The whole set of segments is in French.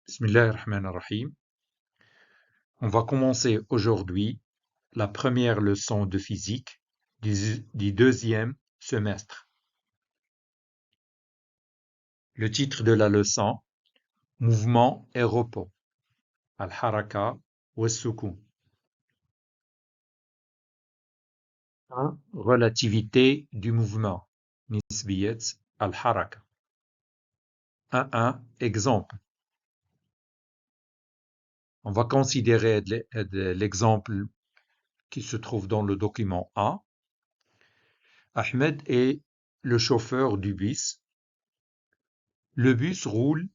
Bismillahirrahmanirrahim. On va commencer aujourd'hui la première leçon de physique du deuxième semestre. Le titre de la leçon, Mouvement et repos. Al-Haraka wa Sukun. Relativité du mouvement. Nisbiyat al-Haraka. 1. Exemple. On va considérer l'exemple qui se trouve dans le document A. Ahmed est le chauffeur du bus. Le bus roule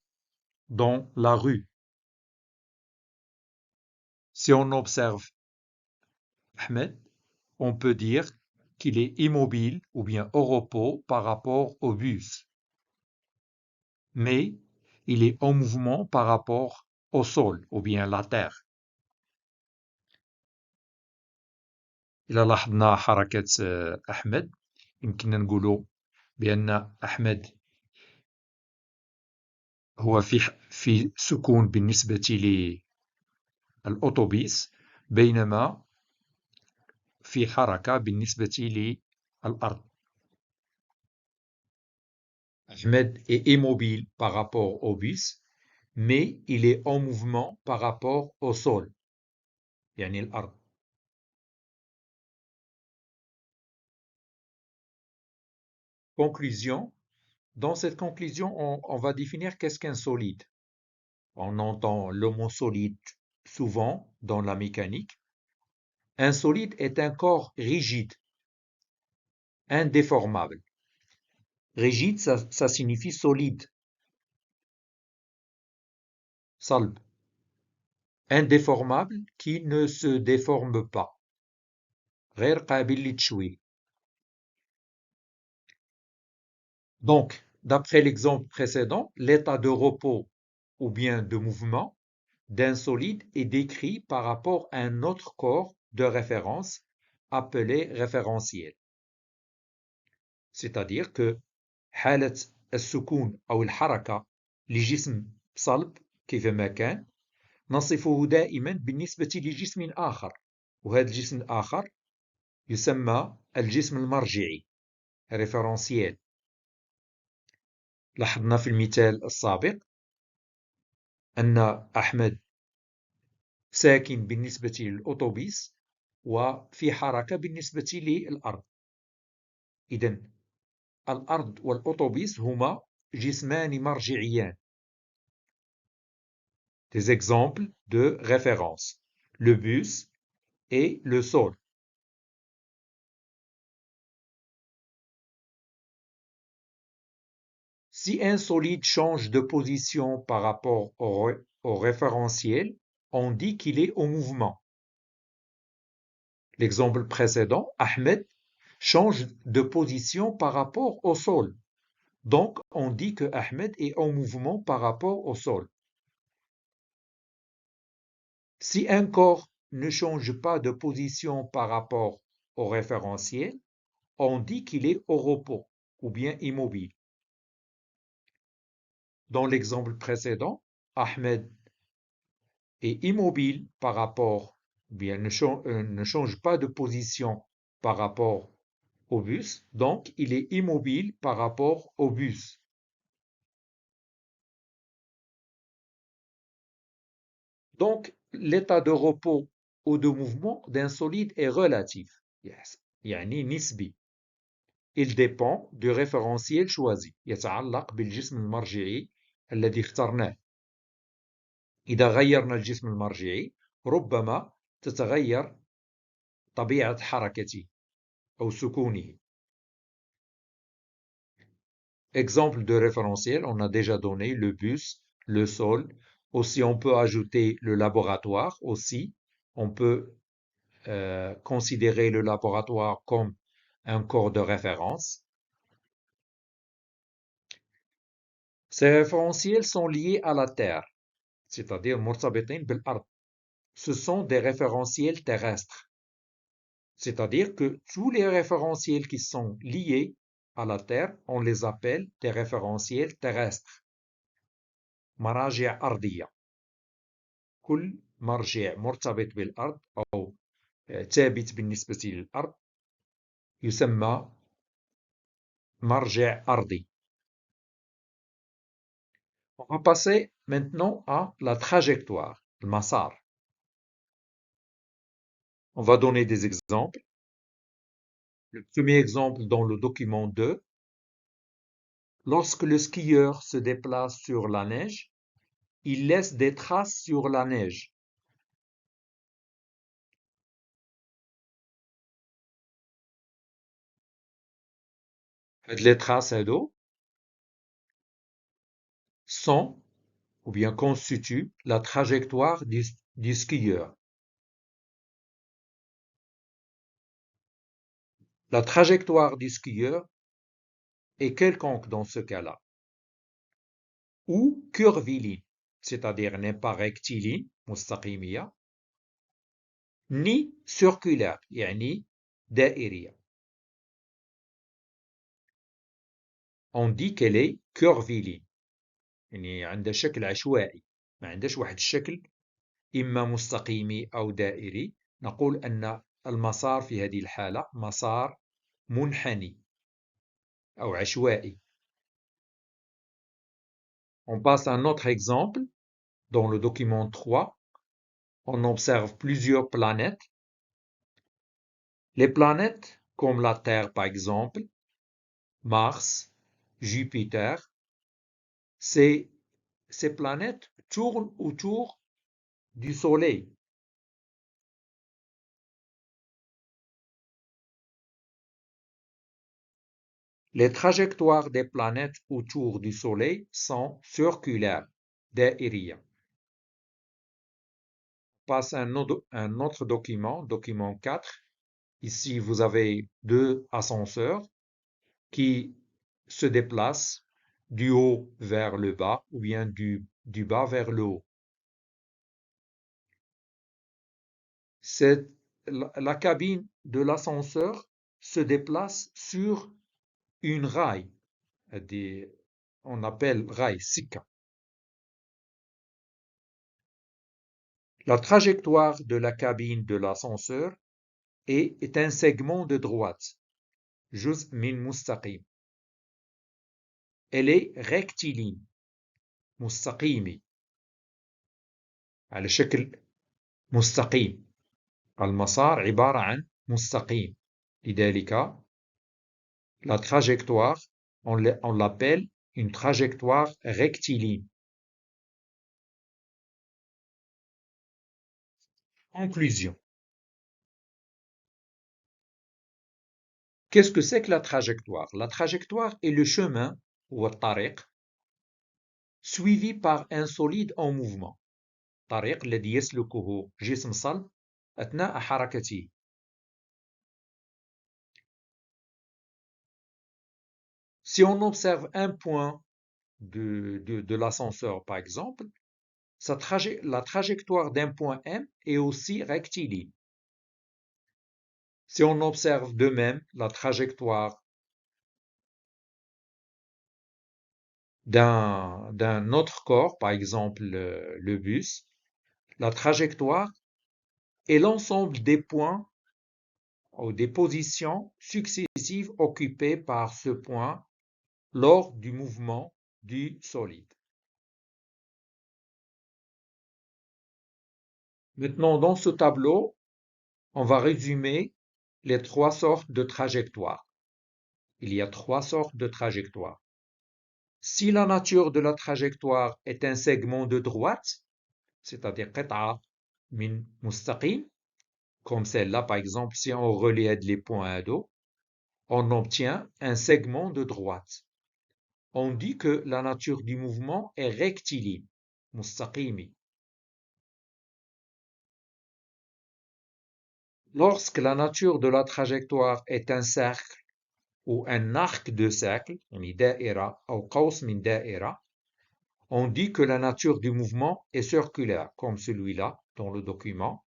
dans la rue. Si on observe Ahmed, on peut dire qu'il est immobile ou bien au repos par rapport au bus. Mais il est en mouvement par rapport au sol ou bien la terre. إذا لاحظنا حركة أحمد يمكننا نقول بأن أحمد هو في سكون بالنسبة للأوتوبيس بينما في حركة بالنسبة للأرض. Ahmed est immobile par rapport au bus, mais il est en mouvement par rapport au sol. يعني الأرض. Conclusion. Dans cette conclusion, on va définir qu'est-ce qu'un solide. On entend le mot solide souvent dans la mécanique. Un solide est un corps rigide, indéformable. Rigide, ça signifie solide. Salb. Indéformable qui ne se déforme pas. غير قابل للتشويه. Donc, d'après l'exemple précédent, l'état de repos ou bien de mouvement d'un solide est décrit par rapport à un autre corps de référence appelé référentiel. C'est-à-dire que حالة السكون أو الحركة لجسم صلب كيفما كان نصفه دائما بالنسبة لجسم آخر وهذا الجسم الآخر يسمى الجسم المرجعي référentiel. لاحظنا في المثال السابق أن أحمد ساكن بالنسبة للأوتوبيس وفي حركة بالنسبة للأرض. إذن الأرض والأوتوبيس هما جسمان مرجعيان. Des exemples de référence. Le bus et le sol. Si un solide change de position par rapport au référentiel, on dit qu'il est au mouvement. L'exemple précédent, Ahmed change de position par rapport au sol. Donc, on dit que Ahmed est en mouvement par rapport au sol. Si un corps ne change pas de position par rapport au référentiel, on dit qu'il est au repos ou bien immobile. Dans l'exemple précédent, Ahmed est immobile par rapport, bien ne change pas de position par rapport au bus, donc il est immobile par rapport au bus. Donc, l'état de repos ou de mouvement d'un solide est relatif. يعني نسبي. Il dépend du référentiel choisi. يتعلق بالجسم المرجعي الذي اخترناه. إذا غيرنا الجسم المرجعي ربما تتغير طبيعة حركته أو سكونه. Exemple de référentiel, on a déjà donné le bus, le sol. Aussi, on peut ajouter le laboratoire aussi. On peut considérer le laboratoire comme un corps de référence. Ces référentiels sont liés à la Terre, c'est-à-dire مرتبطين بالأرض. Ce sont des référentiels terrestres. C'est-à-dire que tous les référentiels qui sont liés à la Terre, on les appelle des référentiels terrestres. مراجع أرضية. كل مرجع مرتبط بالأرض أو ثابت بالنسبة للأرض يسمى مرجع أرضي. On va passer maintenant à la trajectoire, le مسار. On va donner des exemples. Le premier exemple dans le document 2. Lorsque le skieur se déplace sur la neige, il laisse des traces sur la neige. Les traces d'eau sont ou bien constituent la trajectoire du skieur. La trajectoire du skieur est quelconque dans ce cas-là, ou curviligne, c'est-à-dire n'est pas rectiligne, مستقيمية, ni circulaire, يعني دائرية. On dit qu'elle est curviligne, يعني عندها شكل عشوائي، ما عندهاش واحد الشكل إما مستقيمي أو دائري. نقول أن المسار في هذه الحالة مسار منحني أو عشوائي. On passe à un autre exemple. Dans le document 3, on observe plusieurs planètes. Les planètes, comme la Terre par exemple, Mars, Jupiter, ces planètes tournent autour du Soleil. Les trajectoires des planètes autour du Soleil sont circulaires, دائرية. Passe un autre document, document 4. Ici, vous avez deux ascenseurs qui se déplacent du haut vers le bas ou bien du bas vers le haut. La cabine de l'ascenseur se déplace sur une rail, on appelle rail sika. La trajectoire de la cabine de l'ascenseur est un segment de droite, جزء من مستقيم. Elle est rectiligne, مستقيمي، على شكل مستقيم. المسار عبارة عن مستقيم. لذلك la trajectoire, on l'appelle une trajectoire rectiligne. Conclusion. Qu'est-ce que c'est que la trajectoire? La trajectoire est le chemin, ou الطريق, suivi par un solide en mouvement. الطريق الذي يسلكه جسم صلب أثناء حركته. Si on observe un point de l'ascenseur, par exemple, la trajectoire d'un point M est aussi rectiligne. Si on observe de même la trajectoire d'un autre corps, par exemple le bus, la trajectoire est l'ensemble des points ou des positions successives occupées par ce point lors du mouvement du solide. Maintenant, dans ce tableau, on va résumer les trois sortes de trajectoires. Il y a trois sortes de trajectoires. Si la nature de la trajectoire est un segment de droite, c'est-à-dire قطعة من مستقيم, comme celle-là par exemple, si on relie les points à dos, on obtient un segment de droite. On dit que la nature du mouvement est rectiligne, مستقيمي. Lorsque la nature de la trajectoire est un cercle ou un arc de cercle, يعني دائرة أو قوس من دائرة, on dit que la nature du mouvement est circulaire, comme celui-là dans le document.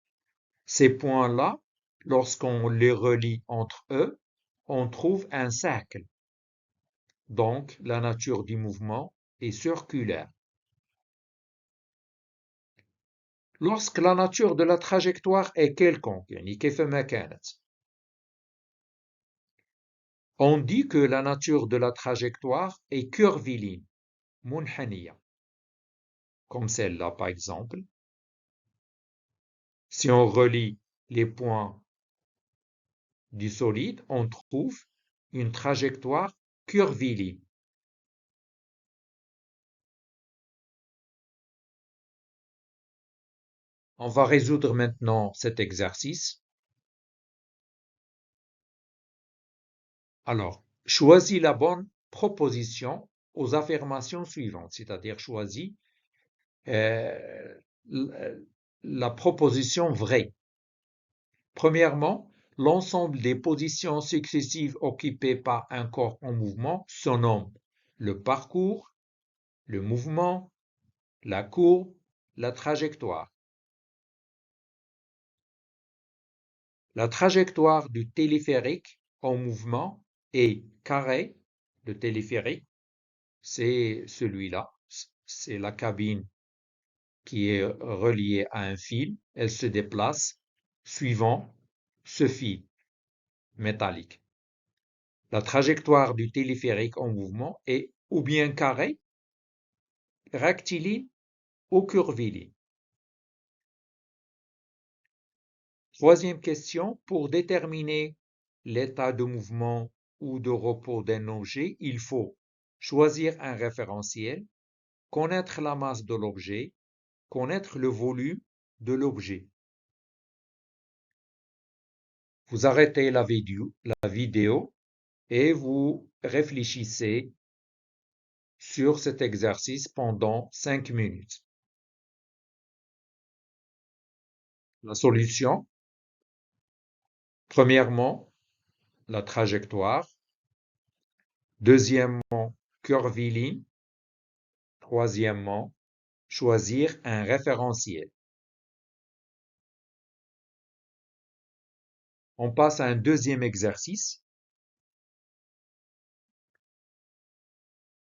Ces points-là, lorsqu'on les relie entre eux, on trouve un cercle. Donc, la nature du mouvement est circulaire. lorsque la nature de la trajectoire est quelconque, يعني كيفما كانت. On dit que la nature de la trajectoire est curviligne, منحنية, comme celle-là par exemple. Si on relie les points du solide, on trouve une trajectoire curviligne. On va résoudre maintenant cet exercice. Alors, choisis la bonne proposition aux affirmations suivantes, c'est-à-dire choisis euh, la proposition vraie. Premièrement, l'ensemble des positions successives occupées par un corps en mouvement se nomme le parcours, le mouvement, la courbe, la trajectoire. La trajectoire du téléphérique en mouvement est carrée. Le téléphérique, c'est celui-là, c'est la cabine qui est reliée à un fil. Elle se déplace suivant ce fil métallique. La trajectoire du téléphérique en mouvement est ou bien carrée, rectiligne ou curviligne. Troisième question, pour déterminer l'état de mouvement ou de repos d'un objet, il faut choisir un référentiel, connaître la masse de l'objet, connaître le volume de l'objet. Vous arrêtez la vidéo et vous réfléchissez sur cet exercice pendant 5 minutes. La solution, premièrement, la trajectoire. Deuxièmement, curviligne. Troisièmement, choisir un référentiel. On passe à un deuxième exercice.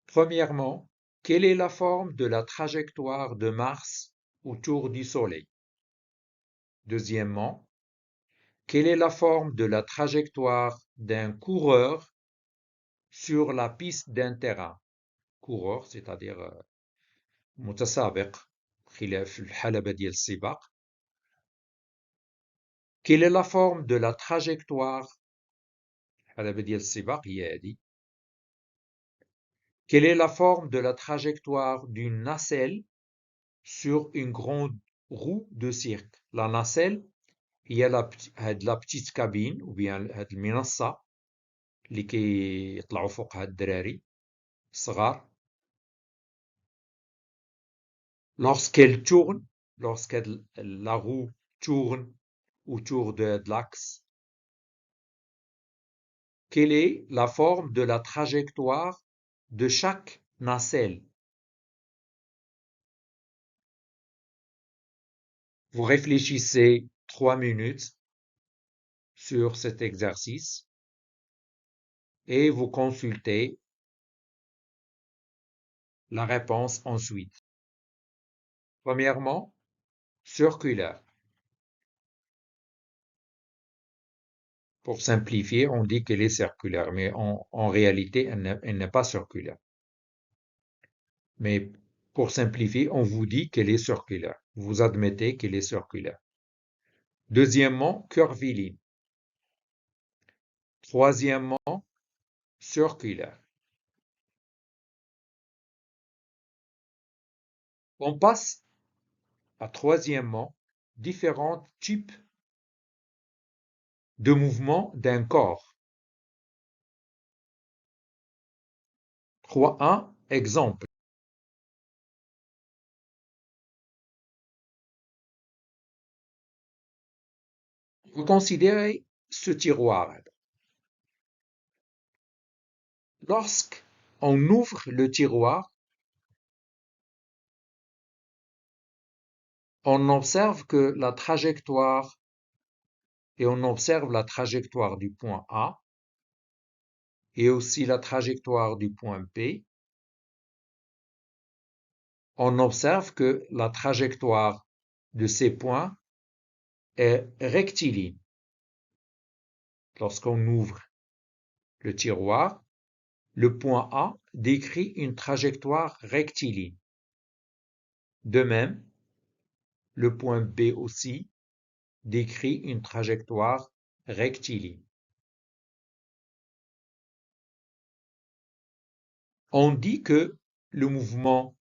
Premièrement, quelle est la forme de la trajectoire de Mars autour du Soleil? Deuxièmement, quelle est la forme de la trajectoire d'un coureur sur la piste d'un terrain? Coureur, c'est-à-dire متسابق خلاف الحلبة ديال السباق. Quelle est la forme de la trajectoire الحلبة ديال السباق هي هذه. Quelle est la forme de la trajectoire d'une nacelle sur une grande roue de cirque? La nacelle هي la petite cabine ou bien هاد المنصة اللي كيطلعوا فوقها الدراري الصغار. Lorsqu'elle tourne, lorsque la roue tourne autour de l'axe, quelle est la forme de la trajectoire de chaque nacelle? Vous réfléchissez 3 minutes sur cet exercice et vous consultez la réponse ensuite. Premièrement, circulaire. Pour simplifier, on dit qu'elle est circulaire, mais en réalité, elle n'est pas circulaire. Mais pour simplifier, on vous dit qu'elle est circulaire. Vous admettez qu'elle est circulaire. Deuxièmement, curviligne. Troisièmement, circulaire. On passe à troisièmement, différents types de mouvements d'un corps. 3.1, exemple. Vous considérez ce tiroir. Lorsqu'on ouvre le tiroir, on observe que la trajectoire, et on observe la trajectoire du point A, et aussi la trajectoire du point P. On observe que la trajectoire de ces points est rectiligne. Lorsqu'on ouvre le tiroir, le point A décrit une trajectoire rectiligne. De même, le point B aussi décrit une trajectoire rectiligne. On dit que le mouvement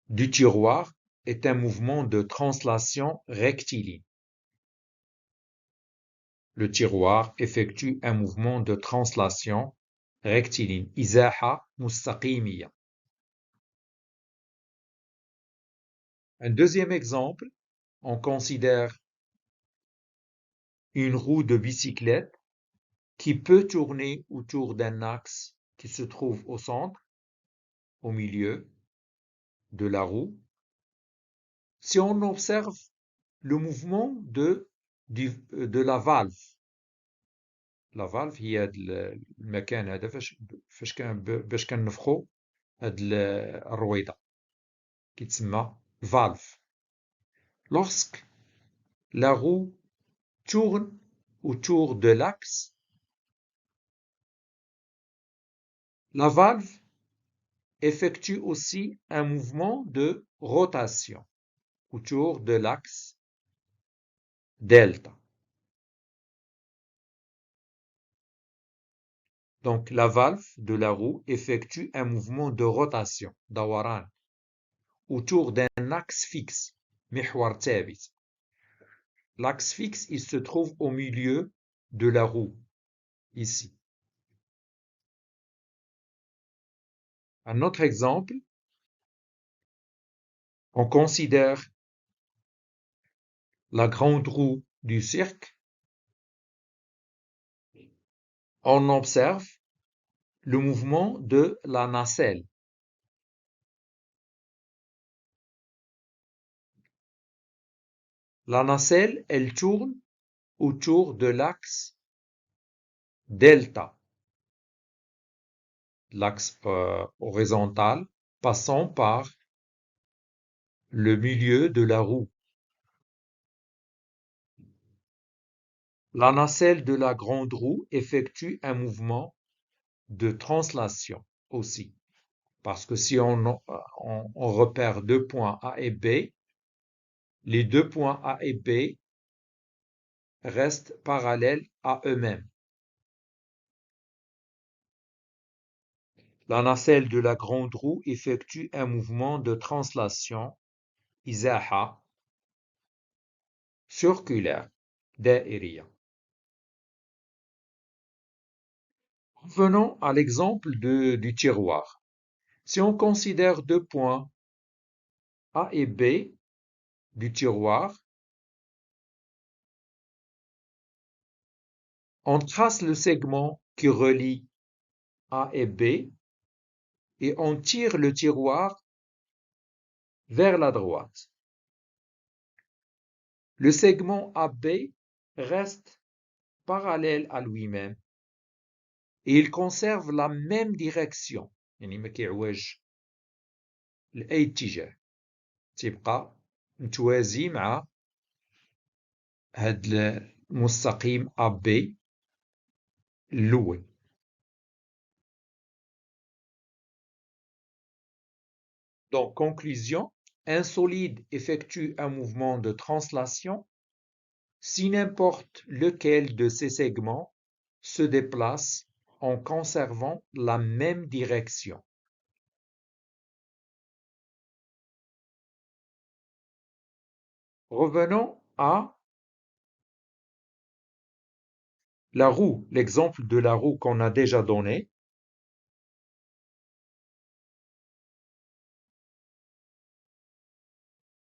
du tiroir est un mouvement de translation rectiligne. Le tiroir effectue un mouvement de translation rectiligne. إزاحة مستقيمية. Un deuxième exemple, on considère une roue de bicyclette qui peut tourner autour d'un axe qui se trouve au centre, au milieu de la roue. Si on observe le mouvement de la valve هي المكان هذا باش كنفخو هاد الرويضة كيتسمى valve. Lorsque la roue tourne autour de l'axe, la valve effectue aussi un mouvement de rotation autour de l'axe delta. Donc la valve de la roue effectue un mouvement de rotation, dawaran, autour d'un axe fixe, محور ثابت. L'axe fixe, il se trouve au milieu de la roue, ici. Un autre exemple, on considère la grande roue du cirque. On observe le mouvement de la nacelle. La nacelle, elle tourne autour de l'axe delta, l'axe horizontal passant par le milieu de la roue. La nacelle de la grande roue effectue un mouvement de translation aussi. Parce que si on repère deux points A et B, les deux points A et B restent parallèles à eux-mêmes. La nacelle de la grande roue effectue un mouvement de translation, إزاحة, circulaire, دائرية. Revenons à l'exemple du tiroir. Si on considère deux points A et B du tiroir, on trace le segment qui relie A et B et on tire le tiroir vers la droite. Le segment AB reste parallèle à lui-même et il conserve la même direction. يعني ما كيعوج لأي اتجاه. تبقى متوازي مع هاد المستقيم AB الأول. Donc, conclusion, un solide effectue un mouvement de translation si n'importe lequel de ces segments se déplace en conservant la même direction. Revenons à la roue, l'exemple de la roue qu'on a déjà donné.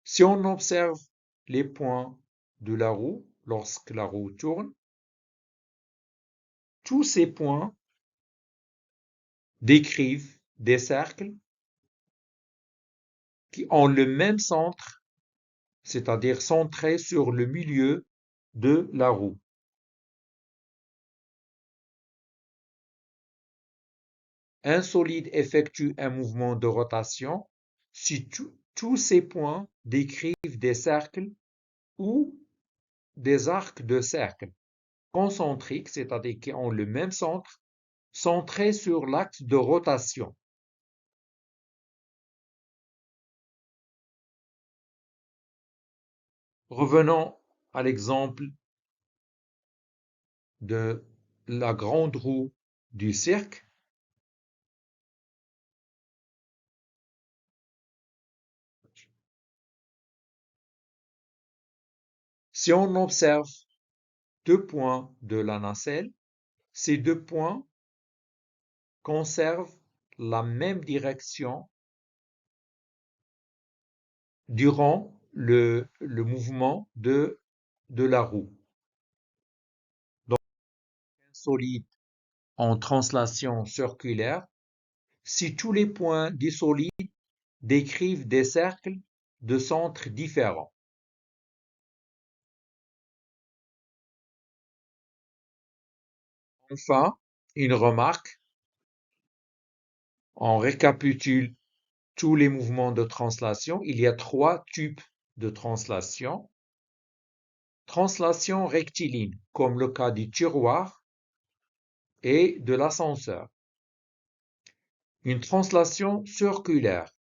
Si on observe les points de la roue lorsque la roue tourne, tous ces points décrivent des cercles qui ont le même centre, c'est-à-dire centrés sur le milieu de la roue. Un solide effectue un mouvement de rotation si Tous ces points décrivent des cercles ou des arcs de cercle concentriques, c'est-à-dire qui ont le même centre, centrés sur l'axe de rotation. Revenons à l'exemple de la grande roue du cirque. Si on observe deux points de la nacelle, ces deux points conservent la même direction durant le mouvement de la roue. Donc, un solide en translation circulaire, si tous les points du solide décrivent des cercles de centres différents. Enfin, une remarque, on récapitule tous les mouvements de translation. Il y a trois types de translation. Translation rectiligne, comme le cas du tiroir et de l'ascenseur. Une translation circulaire,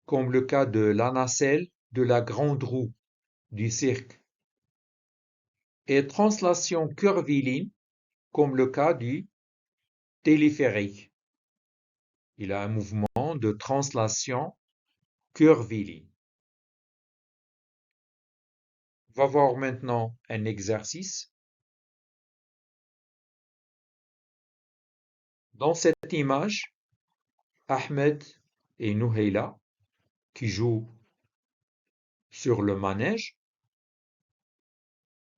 comme le cas de la nacelle de la grande roue du cirque. Et translation curviligne, comme le cas du téléphérique. Il a un mouvement de translation curviligne. On va voir maintenant un exercice. Dans cette image, Ahmed et Nouheila qui jouent sur le manège.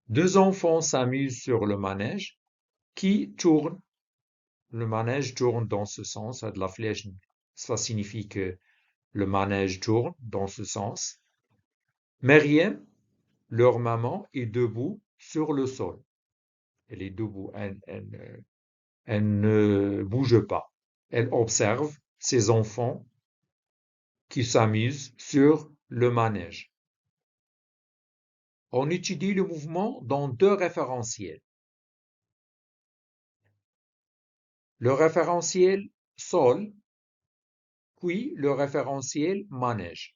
Deux enfants s'amusent sur le manège qui tourne. Le manège tourne dans ce sens, de la flèche. Ça signifie que le manège tourne dans ce sens. Meriem, leur maman, est debout sur le sol. Elle est debout, elle ne bouge pas. Elle observe ses enfants qui s'amusent sur le manège. On étudie le mouvement dans deux référentiels. Le référentiel sol, puis le référentiel manège.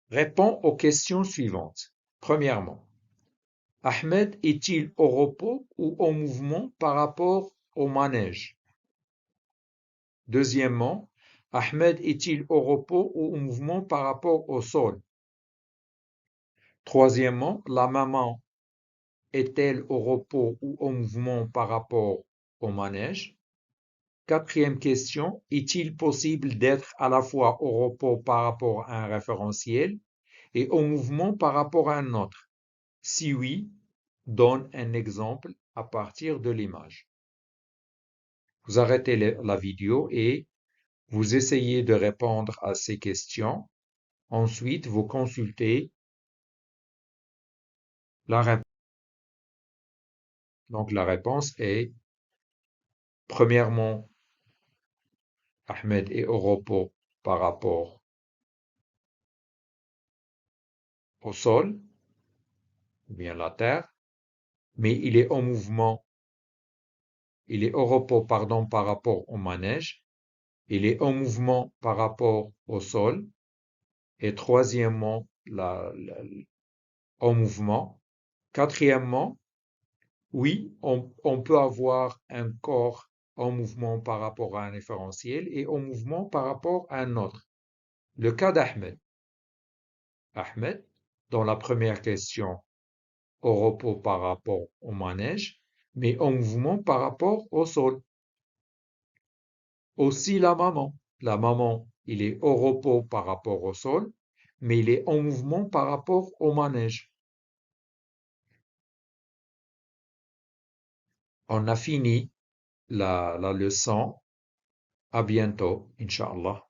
Réponds aux questions suivantes. Premièrement, Ahmed est-il au repos ou en mouvement par rapport au manège? Deuxièmement, Ahmed est-il au repos ou en mouvement par rapport au sol? Troisièmement, la maman est-elle au repos ou en mouvement par rapport au manège? Quatrième question, est-il possible d'être à la fois au repos par rapport à un référentiel et au mouvement par rapport à un autre? Si oui, donne un exemple à partir de l'image. Vous arrêtez la vidéo et vous essayez de répondre à ces questions. Ensuite, vous consultez la réponse. Donc, la réponse est, premièrement, Ahmed est au repos par rapport au sol, ou bien la terre, mais il est en mouvement, il est au repos, pardon, par rapport au manège, il est en mouvement par rapport au sol, et troisièmement, au mouvement. Quatrièmement, oui, on peut avoir un corps en mouvement par rapport à un référentiel et en mouvement par rapport à un autre. Le cas d'Ahmed. Ahmed, dans la première question, au repos par rapport au manège, mais en mouvement par rapport au sol. Aussi la maman. La maman, il est au repos par rapport au sol, mais il est en mouvement par rapport au manège. On a fini la leçon. À bientôt, Inch'Allah.